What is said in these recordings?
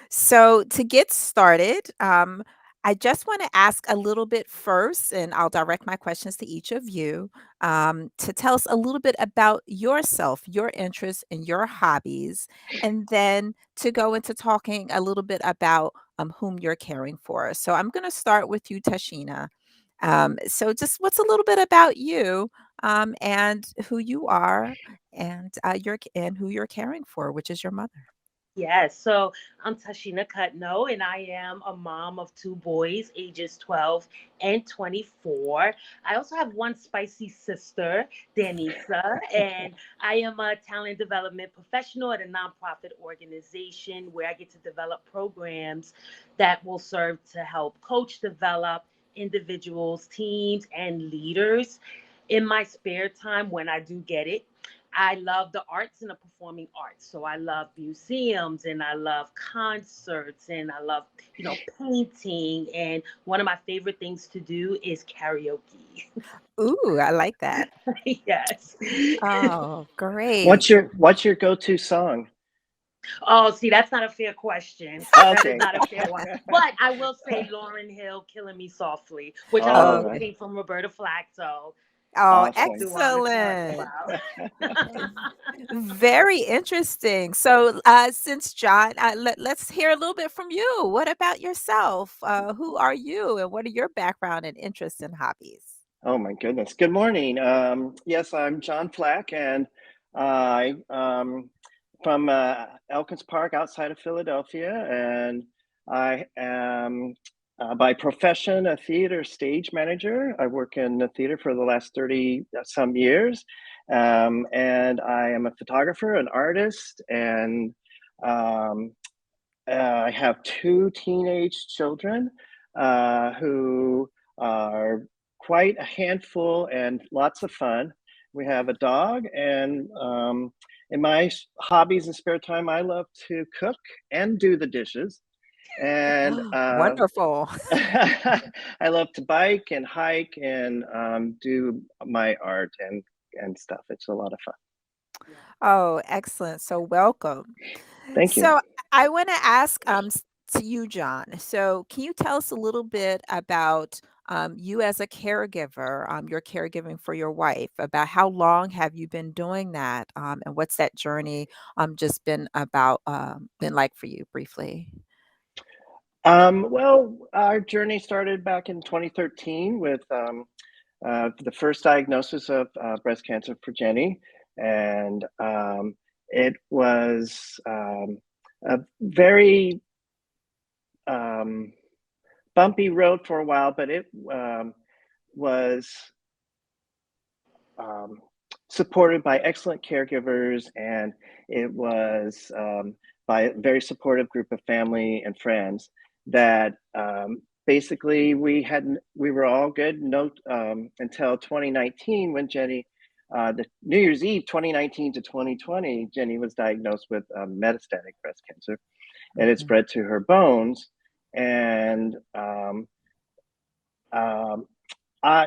So to get started, I just want to ask a little bit first, and I'll direct my questions to each of you to tell us a little bit about yourself, your interests, and your hobbies, and then to go into talking a little bit about whom you're caring for. So I'm going to start with you, Tashina. So just what's a little bit about you and who you are and and who you're caring for, which is your mother. Yes, so I'm Tashina Cutno, and I am a mom of two boys, ages 12 and 24. I also have one spicy sister, Danisa, and I am a talent development professional at a nonprofit organization where I get to develop programs that will serve to help coach, develop individuals, teams, and leaders. In my spare time, when I do get it, I love the arts and the performing arts. So I love museums and I love concerts and I love, painting. And one of my favorite things to do is karaoke. Ooh, I like that. Yes. Oh, What's great. your go-to song? Oh, see, that's not a fair question. That is Okay. not a fair one. But I will say Lauren Hill, Killing Me Softly, which I All also Oh, right. sing from Roberta Flack. So oh, that's Awesome. who I'm talking excellent. about. Very interesting. So, since John, let's hear a little bit from you. What about yourself? Who are you, and what are your background and interests and hobbies? Oh my goodness. Good morning. Yes, I'm John Flack, and I from Elkins Park outside of Philadelphia, and I am by profession a theater stage manager. I work in the theater for the last 30 some years, and I am a photographer, an artist, and um, I have two teenage children who are quite a handful and lots of fun. We have a dog, and in my hobbies and spare time, I love to cook and do the dishes. And Wonderful. I love to bike and hike and do my art and stuff. It's a lot of fun. Oh, excellent. So, welcome. Thank you. So, I want to ask to you, John. So, can you tell us a little bit about you as a caregiver, your caregiving for your wife? About how long have you been doing that, and what's that journey just been like for you, briefly? Well, our journey started back in 2013 with the first diagnosis of breast cancer for Jenny, and it was a very um, bumpy road for a while, but it was um, supported by excellent caregivers, and it was by a very supportive group of family and friends that basically we were all good no until 2019 when Jenny the New Year's Eve 2019 to 2020 Jenny was diagnosed with metastatic breast cancer, and it Mhm. spread to her bones. And um,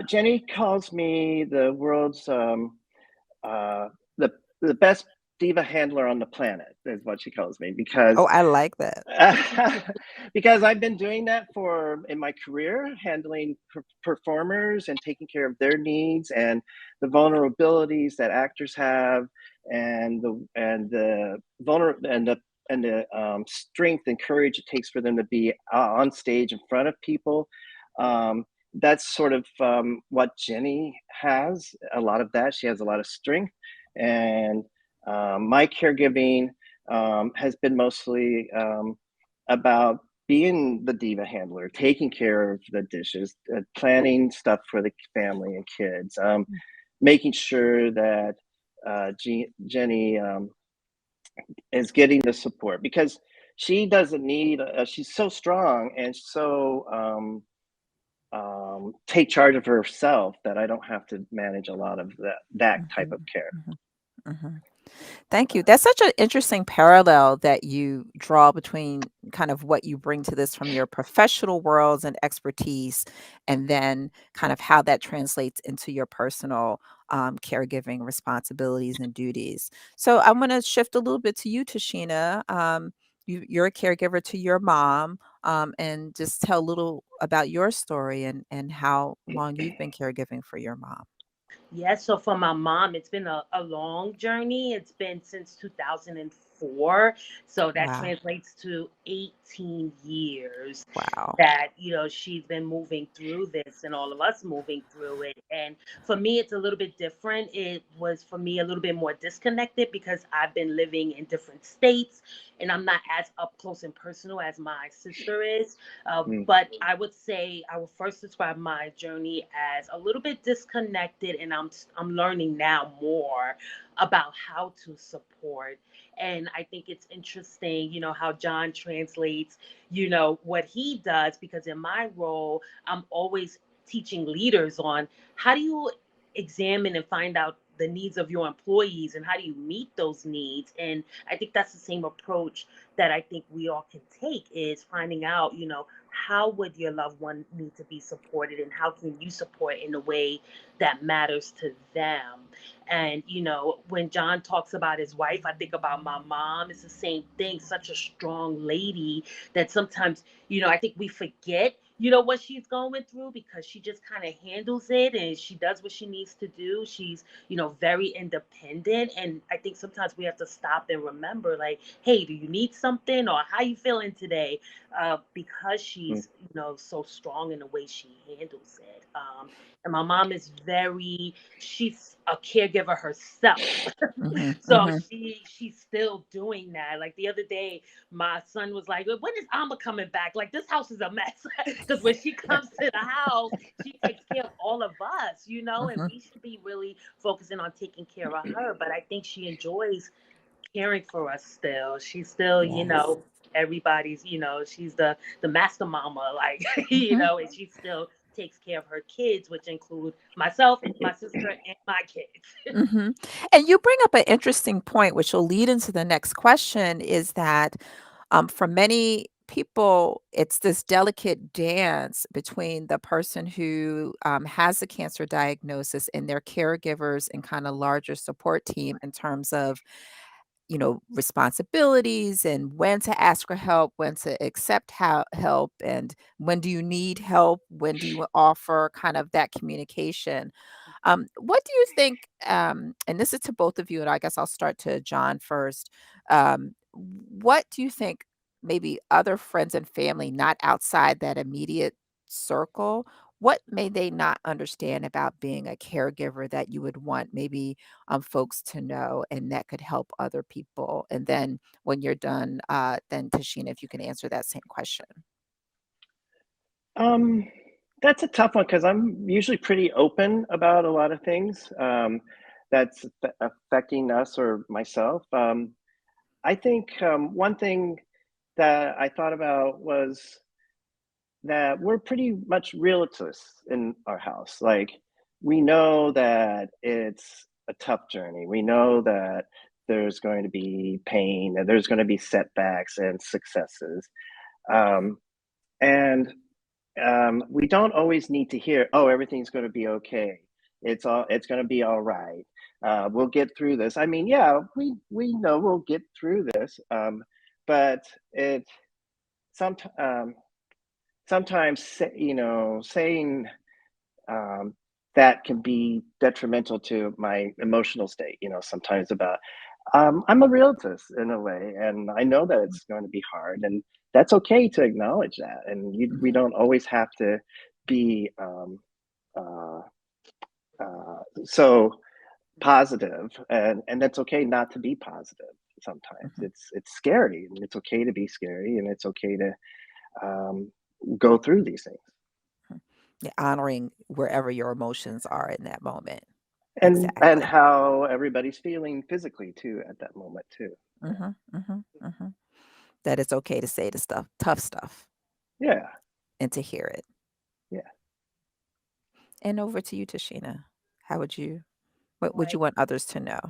Jenny calls me the world's uh, the the best diva handler on the planet is what she calls me, Oh, because I like that. because I've been doing that for in my career, handling performers and taking care of their needs and the vulnerabilities that actors have, and the strength and courage it takes for them to be on stage in front of people. Um, that's sort of what Jenny has. A lot of that. She has a lot of strength, and my caregiving has been mostly about being the diva handler, taking care of the dishes, planning stuff for the family and kids, making sure that Jenny is getting the support, because she doesn't need. She's so strong and so take charge of herself that I don't have to manage a lot of that type of Mhm, care. mhm, mhm. Thank you. That's such an interesting parallel that you draw between kind of what you bring to this from your professional worlds and expertise, and then kind of how that translates into your personal caregiving responsibilities and duties. So I'm going to shift a little bit to you, Tashina. you're a caregiver to your mom, and just tell a little about your story and how long you've been caregiving for your mom. Yes, so for my mom, it's been a long journey. It's been since 2004. So that Wow. translates to 18 years Wow. that, she's been moving through this and all of us moving through it. And for me, it's a little bit different. It was for me a little bit more disconnected because I've been living in different states and I'm not as up close and personal as my sister is. Mm, But I would say I would first describe my journey as a little bit disconnected, and I'm learning now more about how to support. And I think it's interesting, how John translates, what he does, because in my role, I'm always teaching leaders on how do you examine and find out the needs of your employees and how do you meet those needs. And I think that's the same approach that I think we all can take, is finding out, how would your loved one need to be supported and how can you support in a way that matters to them. And when John talks about his wife, I think about my mom. It's the same thing, such a strong lady that sometimes, I think we forget, what she's going through because she just kind of handles it and she does what she needs to do. She's, very independent. And I think sometimes we have to stop and remember, like, hey, do you need something or how you feeling today? Because mm, she's, so strong in the way she handles it. And my mom is she's a caregiver herself. Mhm, So mhm. she's still doing that. Like the other day, my son was like, "When is Alma coming back? Like this house is a mess." Because when she comes to the house, she takes care of all of us, and Mhm. we should be really focusing on taking care of her. But I think she enjoys caring for us still. She's still, Yes. everybody's, she's the master mama, like, Mhm. and she still takes care of her kids, which include myself, my sister, and my kids. Mhm. And you bring up an interesting point, which will lead into the next question, is that, for many people, it's this delicate dance between the person who, has a cancer diagnosis and their caregivers and kinda larger support team in terms of responsibilities and when to ask for help, when to accept help, and when do you need help, when do you offer kind of that communication. What do you think, and this is to both of you, and I guess I'll start to John first. What do you think maybe other friends and family, not outside that immediate circle, what may they not understand about being a caregiver that you would want maybe folks to know and that could help other people? And then when you're done, then Tashina, if you can answer that same question. um, that's a tough one because I'm usually pretty open about a lot of things that's affecting us or myself. I think one thing that I thought about was that we're pretty much realists in our house. Like, we know that it's a tough journey. We know that there's going to be pain and there's going to be setbacks and successes. Um, and we don't always need to hear, "Oh, everything's going to be okay. It's going to be all right. We'll get through this." I mean, yeah, we know we'll get through this, but it sometimes saying um, that can be detrimental to my emotional state. Sometimes about I'm a realist in a way, and I know that it's going to be hard, and that's okay to acknowledge that. And we Mhm, don't always have to be uh, so positive, and that's okay not to be positive. Sometimes mhm, it's scary, and it's okay to be scary, and it's okay to um, go through these things. mhm. Yeah, honoring wherever your emotions are in that moment. And Exactly. how everybody's feeling physically too at that moment too. Yeah. Mhm, mhm, mhm. That it's okay to say the stuff, tough stuff, Yeah. and to hear it. Yeah. And over to you, Tashina. How would you what would Boy, you want others to know?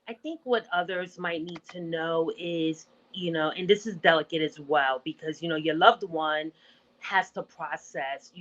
I think what others might need to know is, and this is delicate as well, because, your loved one has to process,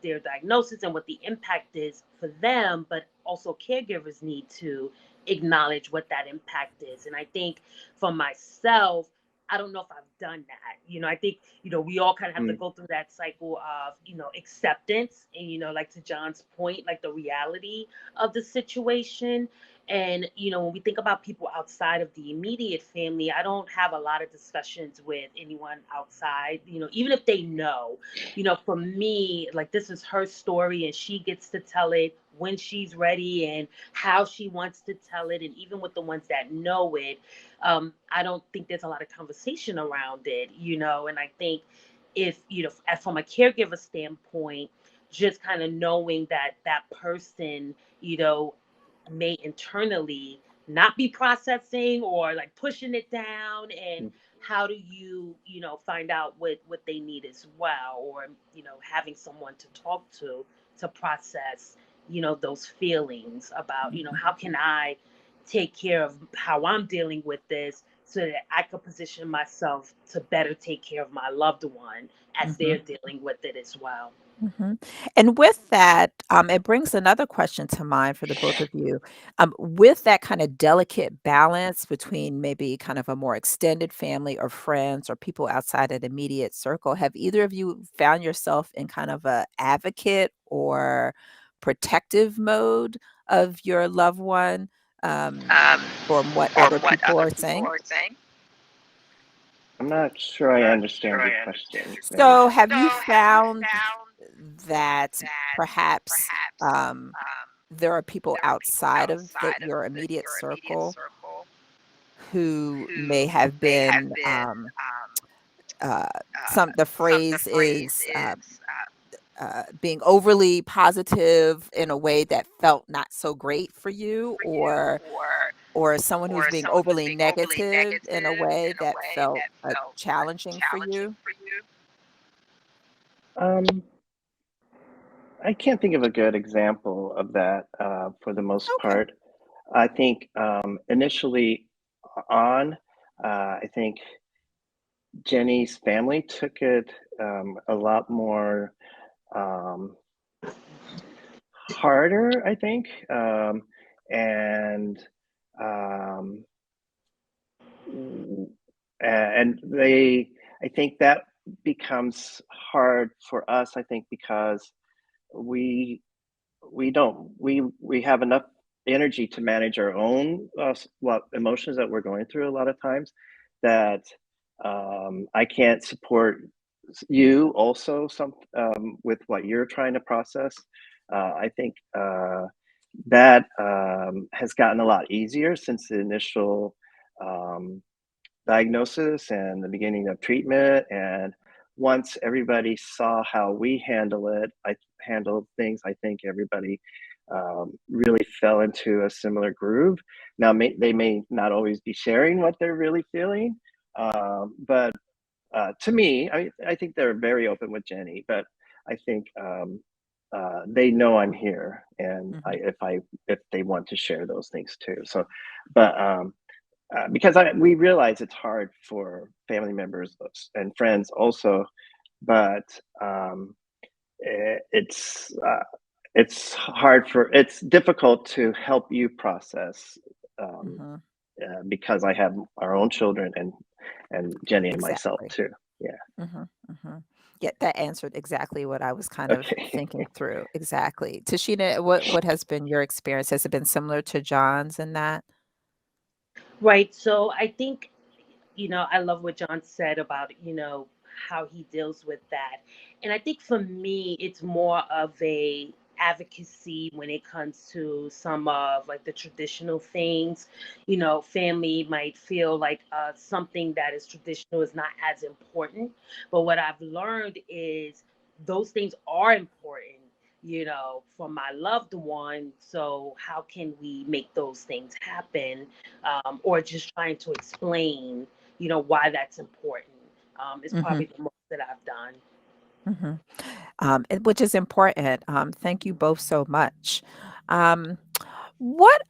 their diagnosis and what the impact is for them, but also caregivers need to acknowledge what that impact is. And I think for myself, I don't know if I've done that. I think, we all kind of have to Mm, go through that cycle of, acceptance and, like to John's point, like the reality of the situation. And, when we think about people outside of the immediate family, I don't have a lot of discussions with anyone outside, even if they know. For me, like this is her story and she gets to tell it when she's ready and how she wants to tell it. And even with the ones that know it, I don't think there's a lot of conversation around it, and I think if, from a caregiver standpoint, just kind of knowing that that person, may internally not be processing or like pushing it down, and mm, how do you, find out what they need as well, or, having someone to talk to process, those feelings about, Mhm, how can I take care of how I'm dealing with this so that I could position myself to better take care of my loved one as mhm. they're dealing with it as well. Mhm. And with that, it brings another question to mind for the both of you. With that kind of delicate balance between maybe kind of a more extended family or friends or people outside an immediate circle, have either of you found yourself in kind of a advocate or protective mode of your loved one, um, um, from what from other what people other are people saying? are saying. I'm not sure I understand your question. So, have So you have you found found that that perhaps, perhaps um, there are people there are people outside of outside of your immediate your immediate circle circle who may who have may have been, been uh, uh, the the phrase phrase is, is being overly positive in a way that felt not so great for you, for you, or someone who's or being someone who's overly being overly negative in a negative way in a that way felt, that felt challenging for challenging you? for you? Um, I can't think of a good example of that for the most Okay. part. I think initially on, I think Jenny's family took it a lot more um, harder, I think, and um, and I think that becomes hard for us. I think because we we have enough energy to manage our own what emotions that we're going through a lot of times that I can't support you also with what you're trying to process. I think that has gotten a lot easier since the initial um, diagnosis and the beginning of treatment. And once everybody saw how we I handled things, I think everybody really fell into a similar groove. Now, they may not always be sharing what they're really feeling, but to me, I think they're very open with Jenny, but I think they know I'm here, and Mhm, if they want to share those things too. So, but because we realize it's hard for family members and friends also, but it's hard it's difficult to help you process um, mhm. because I have our own children and Jenny and myself Exactly. too. Yeah. Mhm, mhm. Yeah, that answered exactly what I was kind of Okay. thinking through. Exactly. Tashina, what has been your experience? Has it been similar to John's in that? Right. So I think, I love what John said about, how he deals with that. And I think for me, it's more of a advocacy when it comes to some of like the traditional things. Family might feel like something that is traditional is not as important. But what I've learned is those things are important, for my loved one. So how can we make those things happen? Or just trying to explain, why that's important, is Mhm, probably the most that I've done. mhm. Which is important. Thank you both so much. Um, what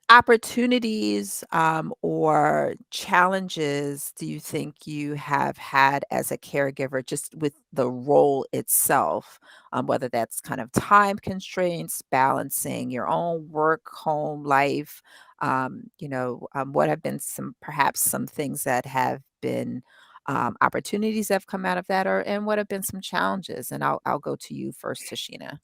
opportunities, or challenges do you think you have had as a caregiver just with the role itself? Whether that's kind of time constraints, balancing your own work, home life, What have been some perhaps some things that have been opportunities that have come out of that, or and what have been some challenges? And I'll go to you first, Tashina.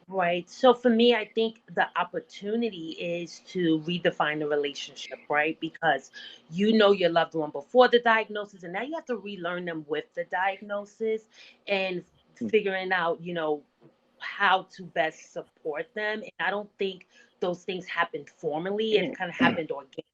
Right. So for me, I think the opportunity is to redefine the relationship, right? Because you know your loved one before the diagnosis, and now you have to relearn them with the diagnosis and figuring out, how to best support them. And I don't think those things happened formally. It kind of happened organically.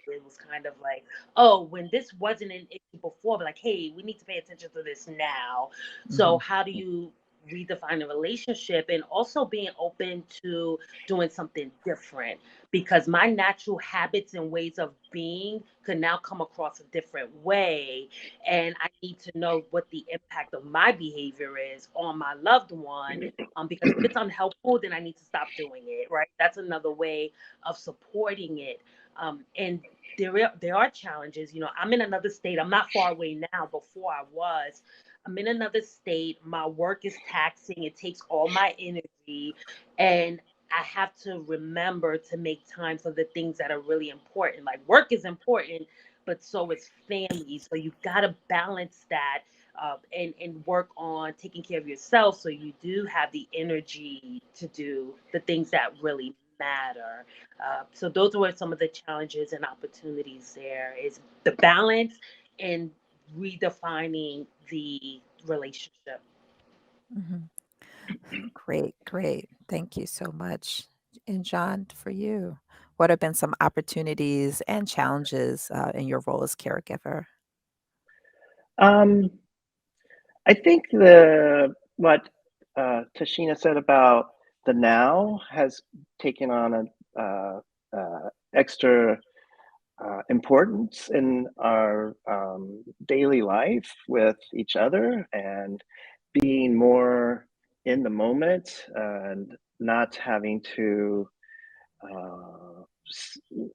It was kind of like, oh, when this wasn't an issue before, but like, hey, we need to pay attention to this now. So Mhm. how do you redefine a relationship and also being open to doing something different, because my natural habits and ways of being could now come across a different way, and I need to know what the impact of my behavior is on my loved one. Because if it's unhelpful, then I need to stop doing it, right? That's another way of supporting it. And there are challenges. I'm in another state. I'm not far away now. Before I was, I'm in another state. My work is taxing. It takes all my energy. And I have to remember to make time for the things that are really important. Like work is important, but so is family. So you got to balance that, and work on taking care of yourself so you do have the energy to do the things that really matter. So those were some of the challenges and opportunities. There is the balance and redefining the relationship. Mhm. Great, great. Thank you so much. And John, for you, what have been some opportunities and challenges in your role as caregiver? Um, I think the what Tashina said about the now has taken on a extra importance in our daily life with each other, and being more in the moment and not having to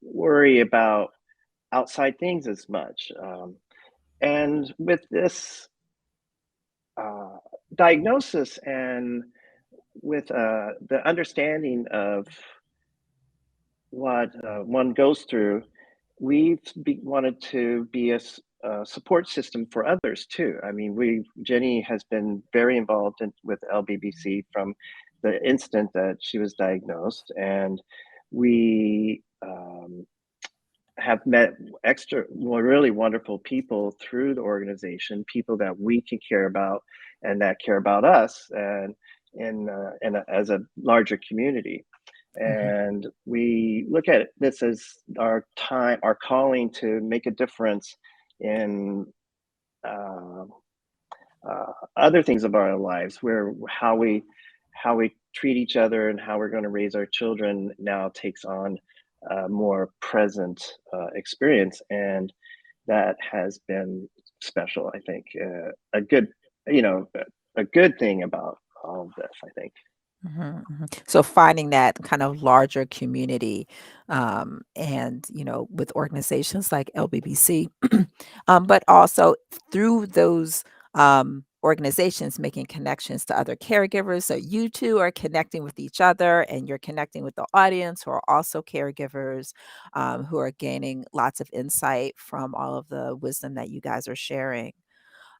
worry about outside things as much. And with this uh, diagnosis, and with the understanding of what one goes through, wanted to be a support system for others too. I mean, Jenny has been very involved with LBBC from the instant that she was diagnosed, and we have met really wonderful people through the organization, people that we can care about and that care about us, and as a larger community. Mhm. And we look at this as our calling to make a difference in uh, other things of our lives, where how we treat each other and how we're going to raise our children now takes on a more present experience, and that has been special. I think a good, a good thing about all of this, I think. Mhm, mhm. So finding that kind of larger community, and with organizations like LBBC, but also through those organizations, making connections to other caregivers. So you two are connecting with each other, and you're connecting with the audience who are also caregivers, who are gaining lots of insight from all of the wisdom that you guys are sharing.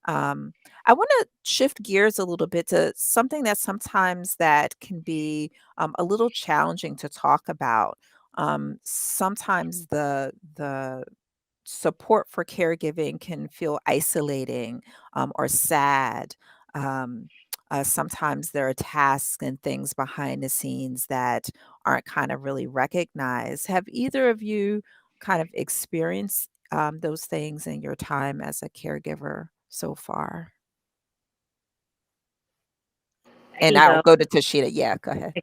Um, I want to shift gears a little bit to something that sometimes that can be a little challenging to talk about. Sometimes the support for caregiving can feel isolating or sad. Um, Sometimes there are tasks and things behind the scenes that aren't kind of really recognized. Have either of you kind of experienced those things in your time as a caregiver so far? I And can I'll go. go to Tashina. Yeah, go ahead.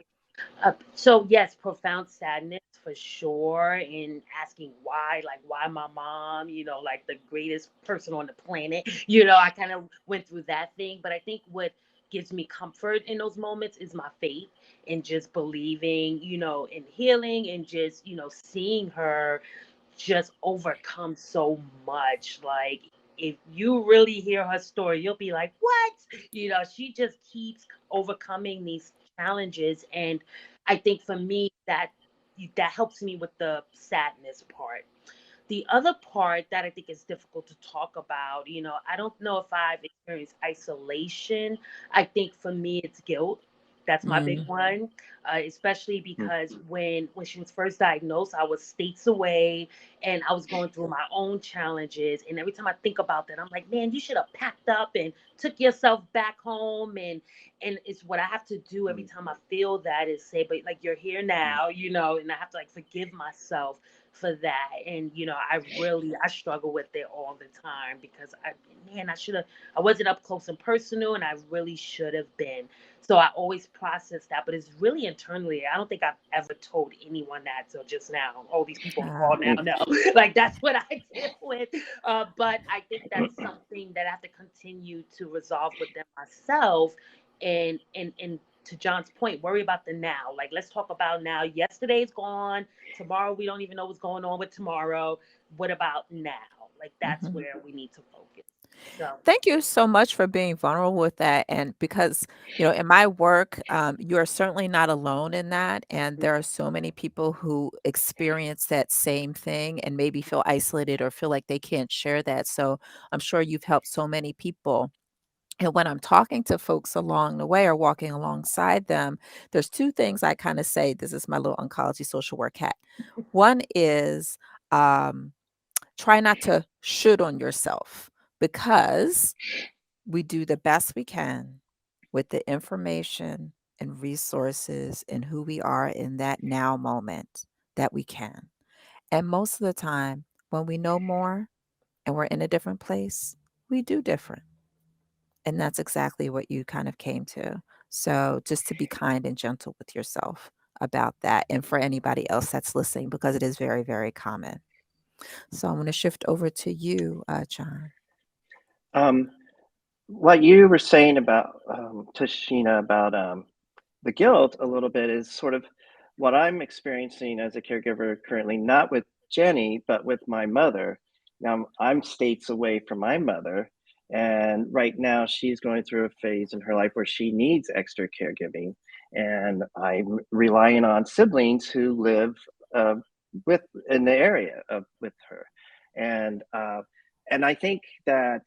So yes, profound sadness for sure, in asking why, like why my mom, like the greatest person on the planet. I kind of went through that thing, but I think what gives me comfort in those moments is my faith, and just believing, in healing, and just, seeing her just overcome so much. Like, if you really hear her story, you'll be like, what? She just keeps overcoming these challenges. And I think for me, that, that helps me with the sadness part. The other part that I think is difficult to talk about, I don't know if I've experienced isolation. I think for me, it's guilt. That's my big Mm, one, especially because when she was first diagnosed, I was states away and I was going through my own challenges. And every time I think about that, I'm like, man, you should have packed up and took yourself back home. And it's what I have to do every time I feel that is say, but like you're here now, and I have to like forgive myself for that. And I struggle with it all the time because I wasn't up close and personal, and I really should have been. So I always process that, but it's really internally. I don't think I've ever told anyone that till just now. All these people on the call ah, now know, like that's what I deal with. But I think that's something that I have to continue to resolve within myself, and to John's point, worry about the now. Like, let's talk about now. Yesterday's gone. Tomorrow, we don't even know what's going on with tomorrow. What about now? Like, that's mhm. where we need to focus. So, Thank you so much for being vulnerable with that. And because, in my work, you are certainly not alone in that. And there are so many people who experience that same thing and maybe feel isolated or feel like they can't share that. So I'm sure you've helped so many people. And when I'm talking to folks along the way or walking alongside them, there's two things I kind of say. This is my little oncology social work hat. One is, um, try not to should on yourself because we do the best we can with the information and resources and who we are in that now moment that we can. And most of the time, when we know more and we're in a different place, we do different. And that's exactly what you kind of came to. So just to be kind and gentle with yourself about that and for anybody else that's listening, because it is very, very common. So I'm going to shift over to you, John. Um, what you were saying about Tashina about the guilt a little bit is sort of what I'm experiencing as a caregiver currently, not with Jenny, but with my mother. Now, I'm states away from my mother, and right now she's going through a phase in her life where she needs extra caregiving, and I'm relying on siblings who live uh, with in the area of with her, and and I think that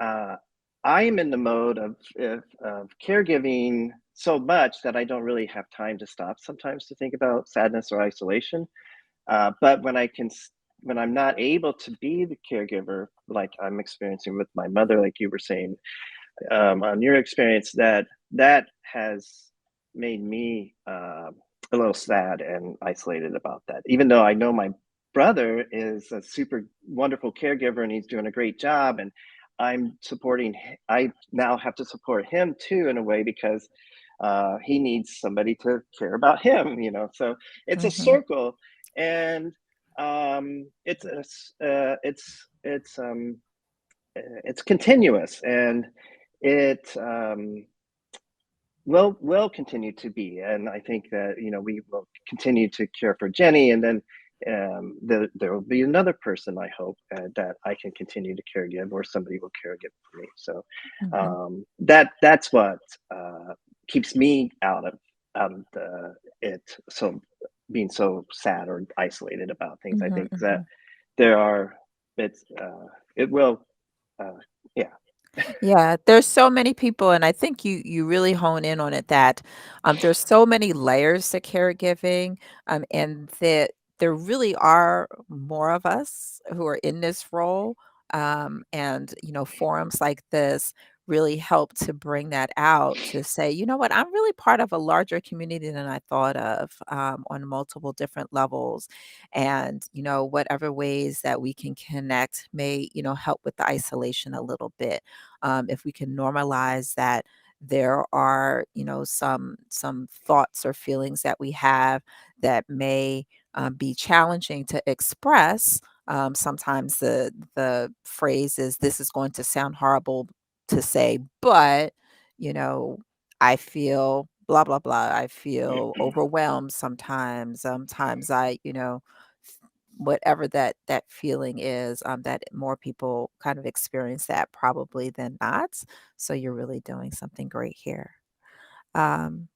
uh, I am in the mode of caregiving so much that I don't really have time to stop sometimes to think about sadness or isolation. But when I'm not able to be the caregiver like I'm experiencing with my mother, like you were saying on your experience, that has made me a little sad and isolated about that. Even though I know my brother is a super wonderful caregiver and he's doing a great job, and I now have to support him too in a way because he needs somebody to care about him, So it's a Mhm, circle, and it's continuous, and it will continue to be. And I think that we will continue to care for Jenny, and then there will be another person, I hope, that I can continue to care give, or somebody will care give for me. So mhm, that's what keeps me out of it. So being so sad or isolated about things, I mhm, think that mhm. there are it's it will uh, yeah. Yeah, there's so many people, and I think you really hone in on it that there's so many layers to caregiving, and that there really are more of us who are in this role, and forums like this really help to bring that out to say, you know what, I'm really part of a larger community than I thought of, on multiple different levels, and whatever ways that we can connect may help with the isolation a little bit, if we can normalize that there are some thoughts or feelings that we have that may be challenging to express. Sometimes the phrase is, this is going to sound horrible to say, but you know I feel blah blah blah, I feel overwhelmed sometimes. Sometimes I whatever that feeling is, that more people kind of experience that probably than not. So you're really doing something great here. Um,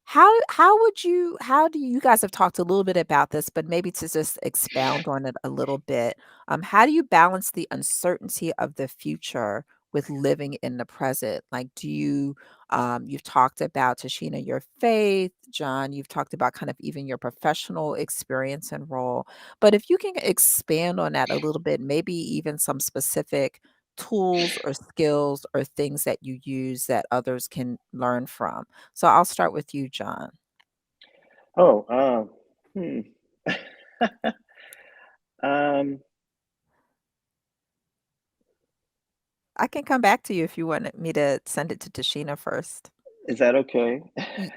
how do you guys have talked a little bit about this, but maybe to just expound on it a little bit. How do you balance the uncertainty of the future with living in the present? Like, do you you've talked about Tashina, your faith, John, you've talked about kind of even your professional experience and role. But if you can expand on that a little bit, maybe even some specific tools or skills or things that you use that others can learn from. So I'll start with you, John. Oh, hmm. um, I can come back to you if you want me to send it to Tashina first. is that okay? Y-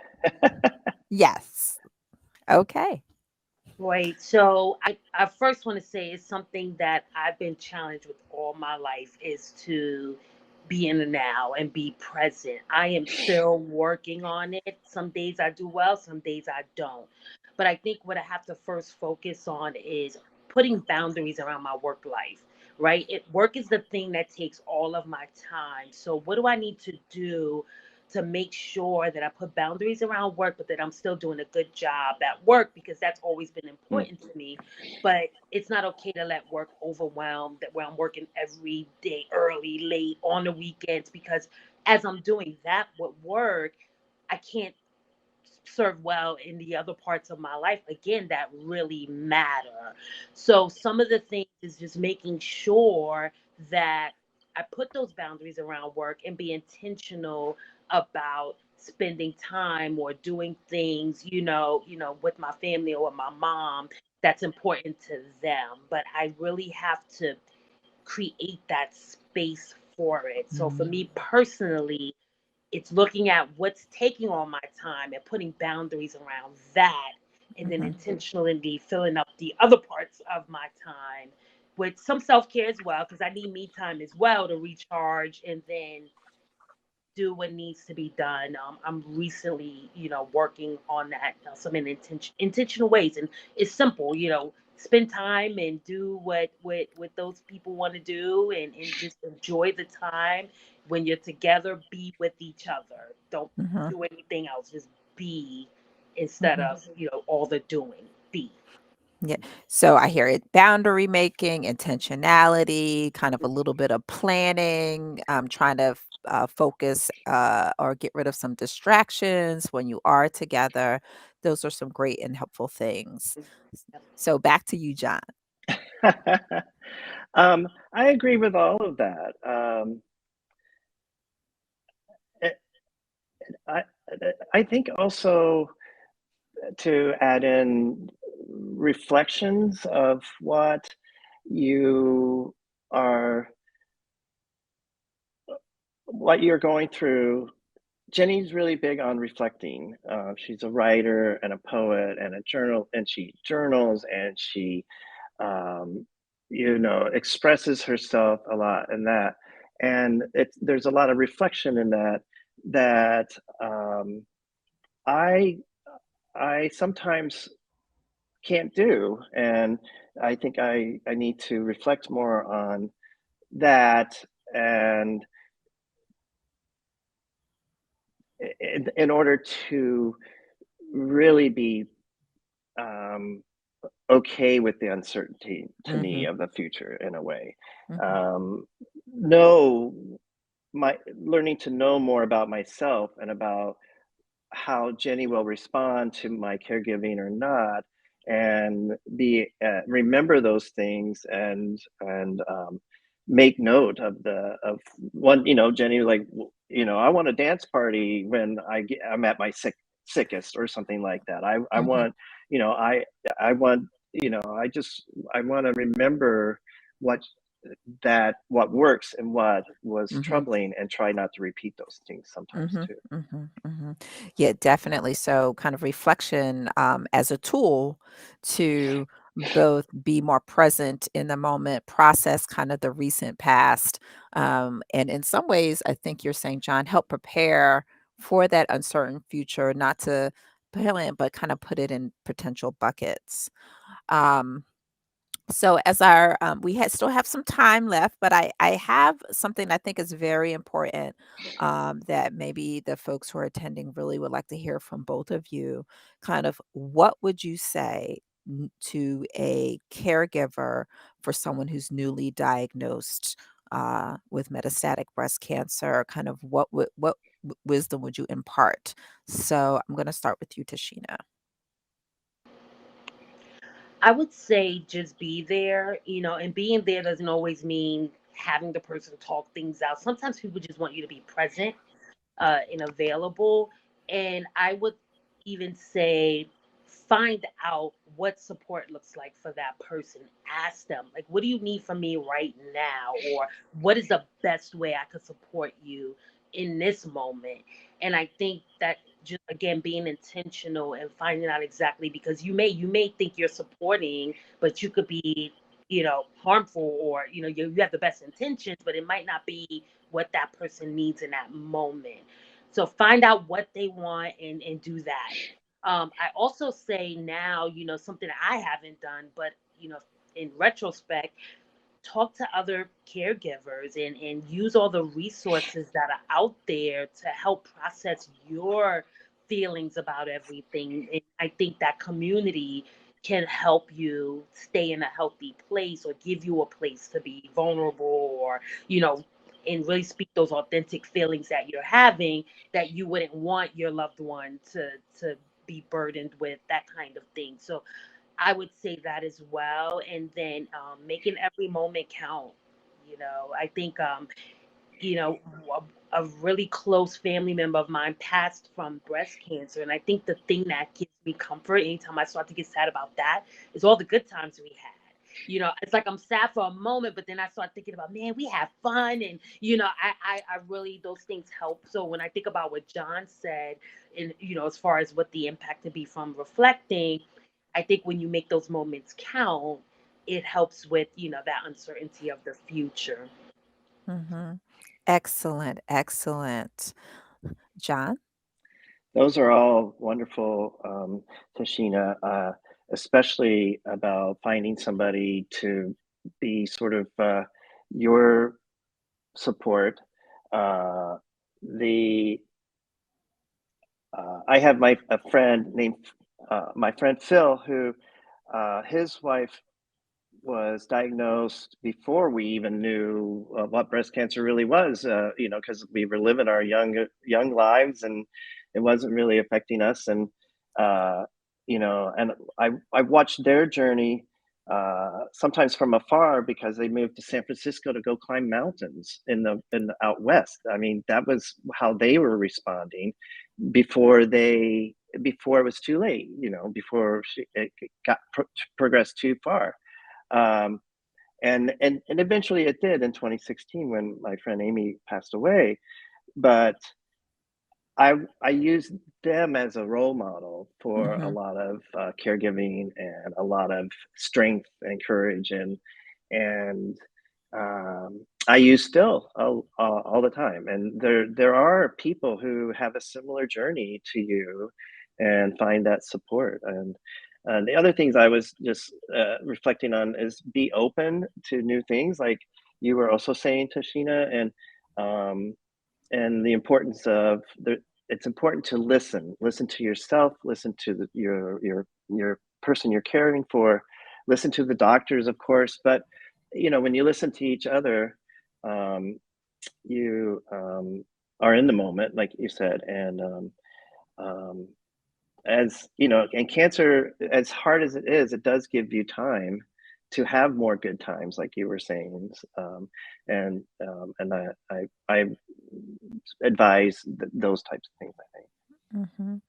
yes. Okay. Right. So I first want to say is something that I've been challenged with all my life is to be in the now and be present. I am still working on it. Some days I do well, some days I don't. But I think what I have to first focus on is putting boundaries around my work life, right? Work is the thing that takes all of my time. So what do I need to do to make sure that I put boundaries around work, but that I'm still doing a good job at work because that's always been Hmm. important to me. But it's not okay to let work overwhelm that where I'm working every day, early, late, on the weekends, because as I'm doing that with work, I can't serve well in the other parts of my life again that really matter. So some of the things is just making sure that I put those boundaries around work and be intentional about spending time or doing things, with my family or with my mom that's important to them. But I really have to create that space for it. So for Mhm. me personally, it's looking at what's taking all my time and putting boundaries around that, and then Mhm. intentionally filling up the other parts of my time with some self-care as well, because I need me time as well to recharge and then do what needs to be done. I'm recently, working on that, some intentional ways, and it's simple. Spend time and do what those people want to do, and just enjoy the time when you're together. Be with each other. Don't Mhm. do anything else. Just be instead Mhm. of all the doing. Be. Yeah. So I hear it boundary making, intentionality, kind of a little bit of planning, trying to focus or get rid of some distractions when you are together. Those are some great and helpful things. So back to you, John. I agree with all of that. I, I I think also to add in reflections of you are what you're going through. Jenny's really big on reflecting. She's a writer and a poet and a journal, and she journals and she, um, expresses herself a lot in that. And there's a lot of reflection in that that I I sometimes can't do, and I think I need to reflect more on that, and in order to really be um, okay with the uncertainty to me Mhm. of the future in a way. Mhm. Um, know my learning to know more about myself and about how Jenny will respond to my caregiving or not, and be remember those things, and make note of the of one. Jenny was like, I want a dance party when I'm at my sickest or something like that. I Mhm. want you know I want I want to remember what what works and what was Mhm. troubling, and try not to repeat those things sometimes Mhm, too. mhm, mhm. Yeah, definitely. So, kind of reflection as a tool to both be more present in the moment, process kind of the recent past, and in some ways, I think you're saying, John, help prepare for that uncertain future, not to plan, but kind of put it in potential buckets. Um, So as our we still have some time left, but I have something I think is very important, that maybe the folks who are attending really would like to hear from both of you. Kind of what would you say to a caregiver for someone who's newly diagnosed with metastatic breast cancer? Kind of what wisdom would you impart? So I'm going to start with you, Tashina. I would say just be there, and being there doesn't always mean having the person talk things out. Sometimes people just want you to be present and available. And I would even say, find out what support looks like for that person. Ask them, like, what do you need from me right now? Or what is the best way I could support you in this moment? And I think that just again being intentional and finding out exactly, because you may think you're supporting, but you could be harmful, or you have the best intentions, but it might not be what that person needs in that moment. So find out what they want and do that. I also say now, something I haven't done, but in retrospect, talk to other caregivers and use all the resources that are out there to help process your feelings about everything. And I think that community can help you stay in a healthy place, or give you a place to be vulnerable, or you know and really speak those authentic feelings that you're having, that you wouldn't want your loved one to be burdened with, that kind of thing. So I would say that as well. And then making every moment count. I think, you know, a really close family member of mine passed from breast cancer. And I think the thing that gives me comfort anytime I start to get sad about that is all the good times we had. It's like I'm sad for a moment, but then I start thinking about, man, we have fun. And, I really, those things help. So when I think about what John said, and, as far as what the impact could be from reflecting, I think when you make those moments count, it helps with, that uncertainty of the future. Mhm. Excellent, excellent. John? Those are all wonderful, Tashina, especially about finding somebody to be sort of your support. Uh, the I have a friend named my friend Phil, who his wife was diagnosed before we even knew what breast cancer really was. Because we were living our young lives, and it wasn't really affecting us. And uh, and I watched their journey sometimes from afar, because they moved to San Francisco to go climb mountains in the out west. I mean, that was how they were responding before before it was too late. Before it got progressed too far. Um, and eventually it did in 2016 when my friend Amy passed away. But I used them as a role model for a Mhm. lot of caregiving and a lot of strength and courage, and I use still all the time. And there are people who have a similar journey to you and find that support. And the other things I was just reflecting on is be open to new things, like you were also saying, Tashina, um, and the importance of it's important to listen to yourself, listen to your person you're caring for, listen to the doctors, of course. But when you listen to each other, um, you are in the moment, like you said. And um, as you know, and cancer, as hard as it is, it does give you time to have more good times, like you were saying. And I advise those types of things, I think. Mhm.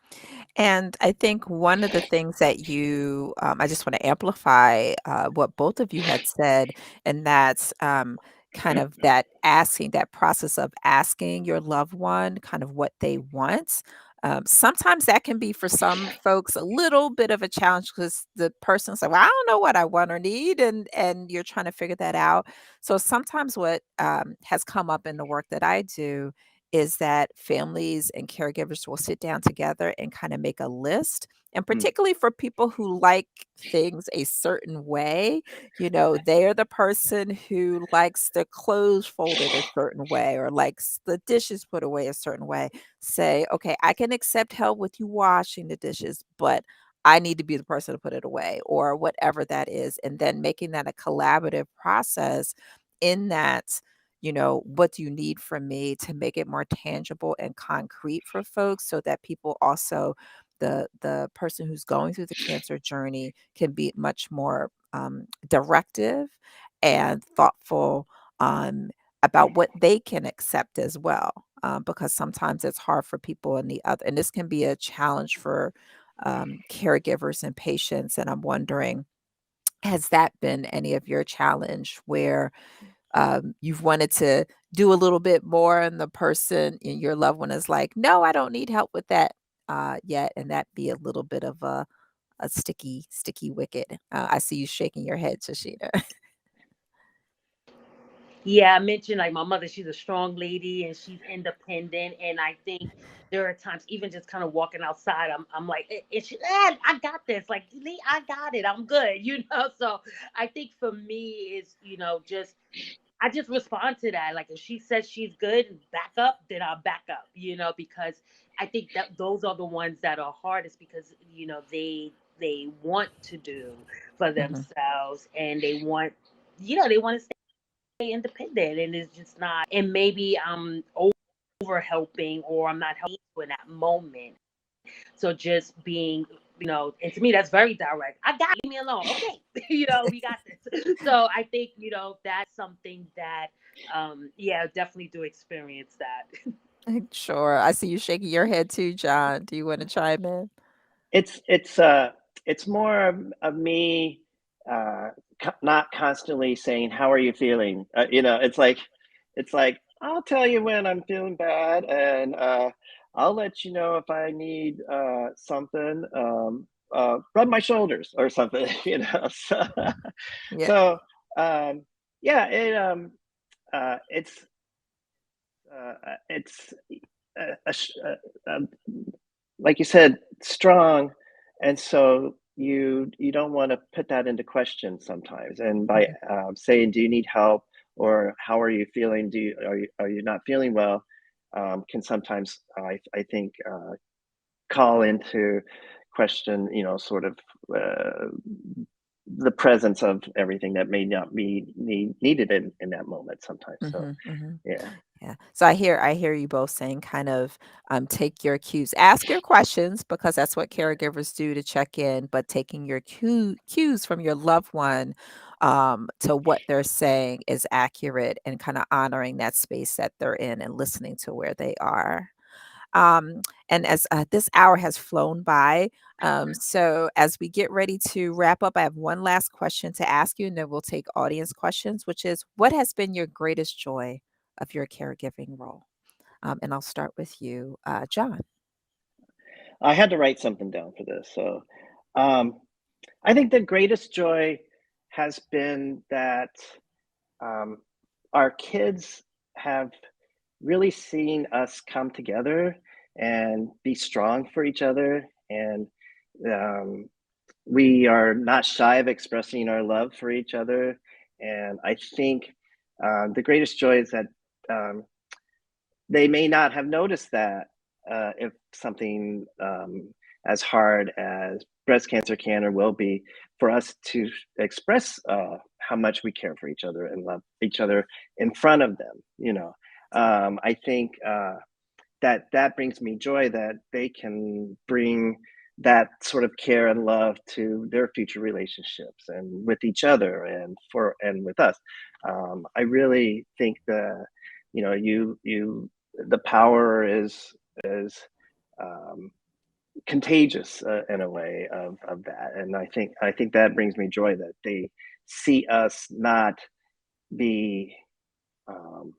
And I think one of the things that I just want to amplify what both of you had said, and that's kind of that process of asking your loved one kind of what they want. Sometimes that can be for some folks a little bit of a challenge because the person's like, "Well, I don't know what I want or need," and you're trying to figure that out. So sometimes what has come up in the work that I do is that families and caregivers will sit down together and kind of make a list. And Mm. particularly for people who like things a certain way, they are the person who likes their clothes folded a certain way or likes the dishes put away a certain way. Say, okay, I can accept help with you washing the dishes, but I need to be the person to put it away or whatever that is. And then making that a collaborative process in that, what do you need from me to make it more tangible and concrete for folks so that people also the person who's going through the cancer journey can be much more directive and thoughtful about what they can accept as well. Because sometimes it's hard for people in the other, and this can be a challenge for caregivers and patients. And I'm wondering, has that been any of your challenge where you've wanted to do a little bit more and the person and your loved one is like, no, I don't need help with that yet, and that be a little bit of a sticky wicket. I see you shaking your head, Tashina. Yeah, I mentioned like my mother, she's a strong lady and she's independent. And I think there are times, even just kind of walking outside, I'm like, and she, I got this. Like, Lee, I got it. I'm good, So I think for me is, just I just respond to that. Like if she says she's good and back up, then I'll back up, because I think that those are the ones that are hardest because, they want to do for Mhm, themselves and they want to stay independent and it's just not and maybe I'm over helping or I'm not helping in that moment. So just being, and to me that's very direct. I got it, leave me alone. Okay. We got this. So I think, that's something that yeah, definitely do experience that. sure. I see you shaking your head too, John. Do you want to chime in? It's it's uh it's more of me not constantly saying how are you feeling. It's like I'll tell you when I'm feeling bad, and I'll let you know if I need something. Rub my shoulders or something. Yeah. So um, yeah, it's a, like you said, strong, and so you don't want to put that into question sometimes. And by Mhm, saying, "Do you need help?" or "How are you feeling? Are you not feeling well?" Can sometimes I think call into question, sort of uh, the presence of everything that may not be needed in that moment sometimes. So mhm, mhm. yeah. Yeah. So I hear you both saying kind of take your cues, ask your questions because that's what caregivers do to check in, but taking your cues from your loved one to what they're saying is accurate and kind of honoring that space that they're in and listening to where they are. Um, and as this hour has flown by, so as we get ready to wrap up, I have one last question to ask you, and then we'll take audience questions, which is what has been your greatest joy of your caregiving role? And I'll start with you, John. I had to write something down for this. So um, I think the greatest joy has been that um, our kids have really seen us come together and be strong for each other. And um, we are not shy of expressing our love for each other. And I think the greatest joy is that um, they may not have noticed that if something as hard as breast cancer can or will be, for us to express how much we care for each other and love each other in front of them. I think that brings me joy that they can bring that sort of care and love to their future relationships and with each other and with us. I really think you the power is um, contagious in a way of that, and I think that brings me joy that they see us not be um,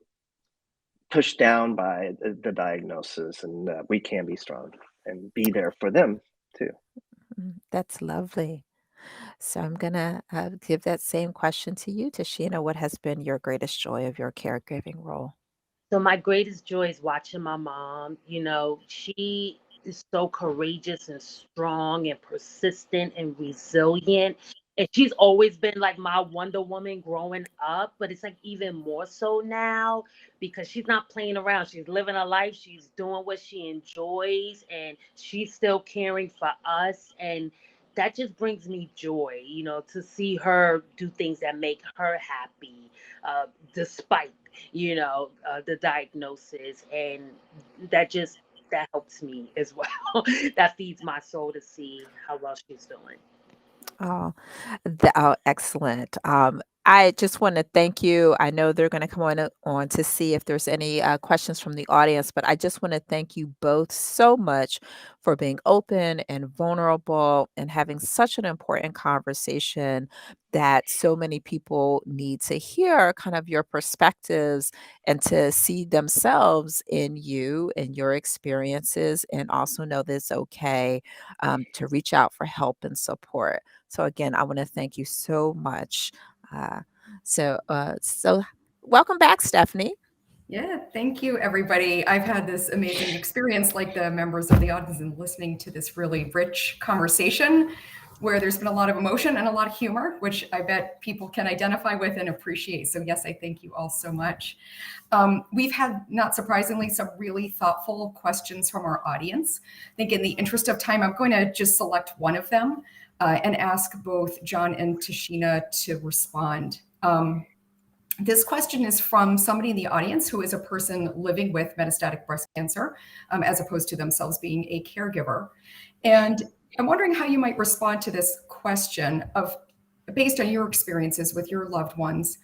pushed down by the diagnosis, and that we can be strong and be there for them too. That's lovely. So I'm gonna give that same question to you, Tashina. What has been your greatest joy of your caregiving role? So my greatest joy is watching my mom. She is so courageous and strong and persistent and resilient. And she's always been like my Wonder Woman growing up, but it's like even more so now because she's not playing around. She's living a life, she's doing what she enjoys, and she's still caring for us. And that just brings me joy, to see her do things that make her happy, despite the diagnosis, and that just that helps me as well. That feeds my soul to see how well she's doing. Oh, excellent. I just want to thank you. I know they're going to come on to see if there's any questions from the audience, but I just want to thank you both so much for being open and vulnerable and having such an important conversation that so many people need to hear kind of your perspectives and to see themselves in you and your experiences and also know that it's okay to reach out for help and support. So again, I want to thank you so much. Uh, so welcome back, Stephanie. Yeah, thank you, everybody. I've had this amazing experience, like the members of the audience, and listening to this really rich conversation where there's been a lot of emotion and a lot of humor, which I bet people can identify with and appreciate. So, yes, I thank you all so much. We've had, not surprisingly, some really thoughtful questions from our audience. I think in the interest of time, I'm going to just select one of them and ask both John and Tashina to respond. This question is from somebody in the audience who is a person living with metastatic breast cancer, as opposed to themselves being a caregiver. And I'm wondering how you might respond to this question of, based on your experiences with your loved ones,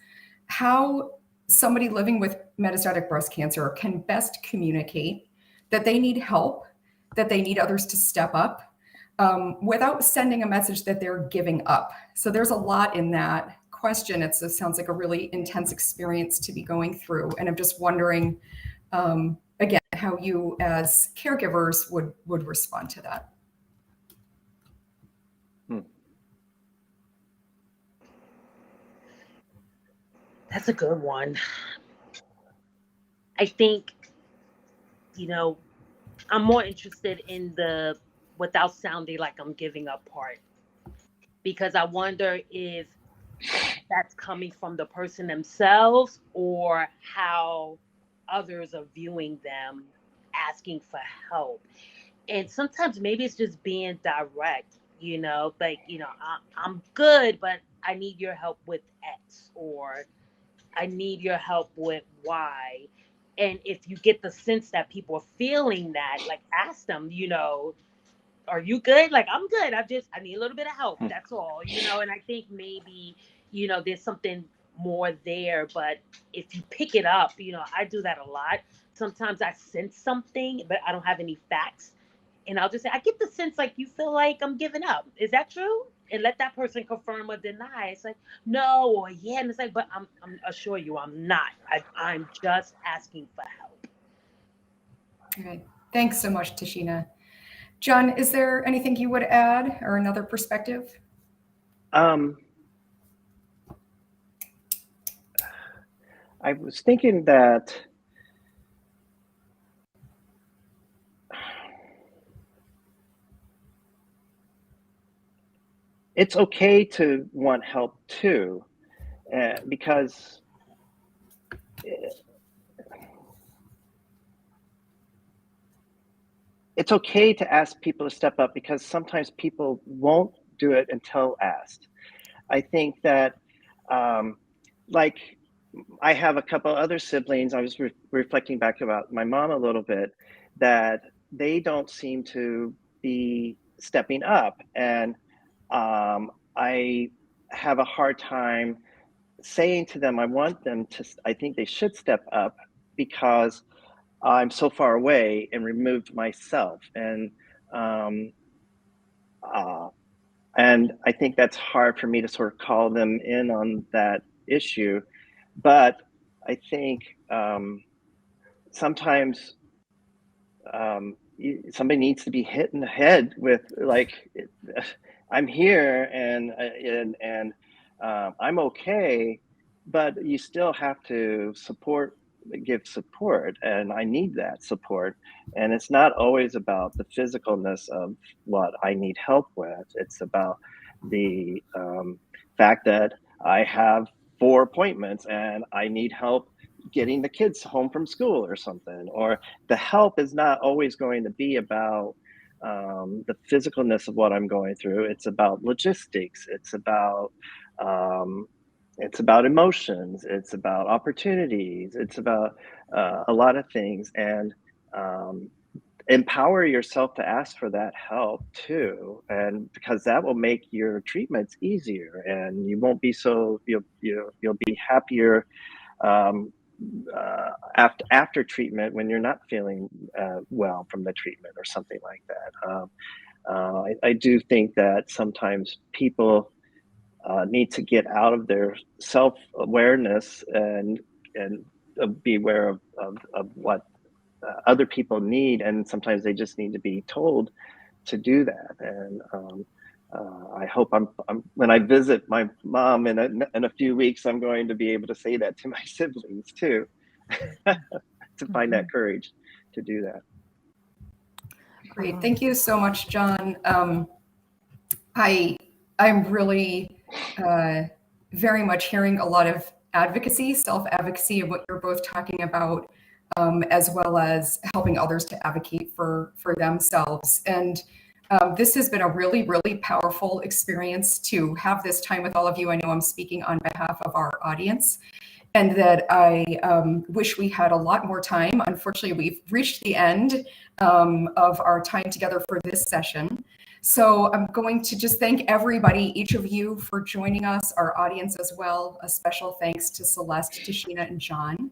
how somebody living with metastatic breast cancer can best communicate that they need help, that they need others to step up, without sending a message that they're giving up. So there's a lot in that question. It sounds like a really intense experience to be going through. And I'm just wondering, again, how you as caregivers would respond to that. That's a good one. I think, I'm more interested in the without sounding like I'm giving up part, because I wonder if that's coming from the person themselves or how others are viewing them asking for help. And sometimes maybe it's just being direct, like, I'm good, but I need your help with X, or I need your help with Y. And if you get the sense that people are feeling that, like, ask them, are you good? Like, I'm good. I need a little bit of help. That's all, and I think maybe, there's something more there. But if you pick it up, I do that a lot. Sometimes I sense something, but I don't have any facts. And I'll just say, I get the sense like you feel like I'm giving up. Is that true? And let that person confirm or deny. It's like, no, or yeah. And it's like, but I'm assure you I'm not. I'm just asking for help. Okay. Thanks so much, Tashina. John, is there anything you would add or another perspective? I was thinking that it's okay to want help too, because it's okay to ask people to step up, because sometimes people won't do it until asked. I think that, like, I have a couple other siblings. I was reflecting back about my mom a little bit, that they don't seem to be stepping up. And I have a hard time saying to them, I think they should step up, because I'm so far away and removed myself. Um, uh, and I think that's hard for me to sort of call them in on that issue. But I think sometimes somebody needs to be hit in the head with, like, I'm here, and I'm okay, but you still have to support give support, and I need that support. And it's not always about the physicalness of what I need help with. It's about the fact that I have 4 appointments and I need help getting the kids home from school or something. Or the help is not always going to be about the physicalness of what I'm going through. It's about logistics. Um, it's about emotions. It's about opportunities. It's about a lot of things. And um, empower yourself to ask for that help too, and because that will make your treatments easier, and you won't be so you'll be happier um, after treatment when you're not feeling well from the treatment or something like that. I do think that sometimes people need to get out of their self-awareness and be aware of what other people need, and sometimes they just need to be told to do that. And I hope I'm when I visit my mom in a few weeks, I'm going to be able to say that to my siblings too, to find that Mhm. courage to do that. Great. Thank you so much, John. I'm really very much hearing a lot of advocacy, self-advocacy of what you're both talking about, as well as helping others to advocate for themselves. And this has been a really, really powerful experience to have this time with all of you. I know I'm speaking on behalf of our audience, and that I wish we had a lot more time. Unfortunately, we've reached the end of our time together for this session. So I'm going to just thank everybody, each of you, for joining us, our audience as well. A special thanks to Celeste, Tashina, and John.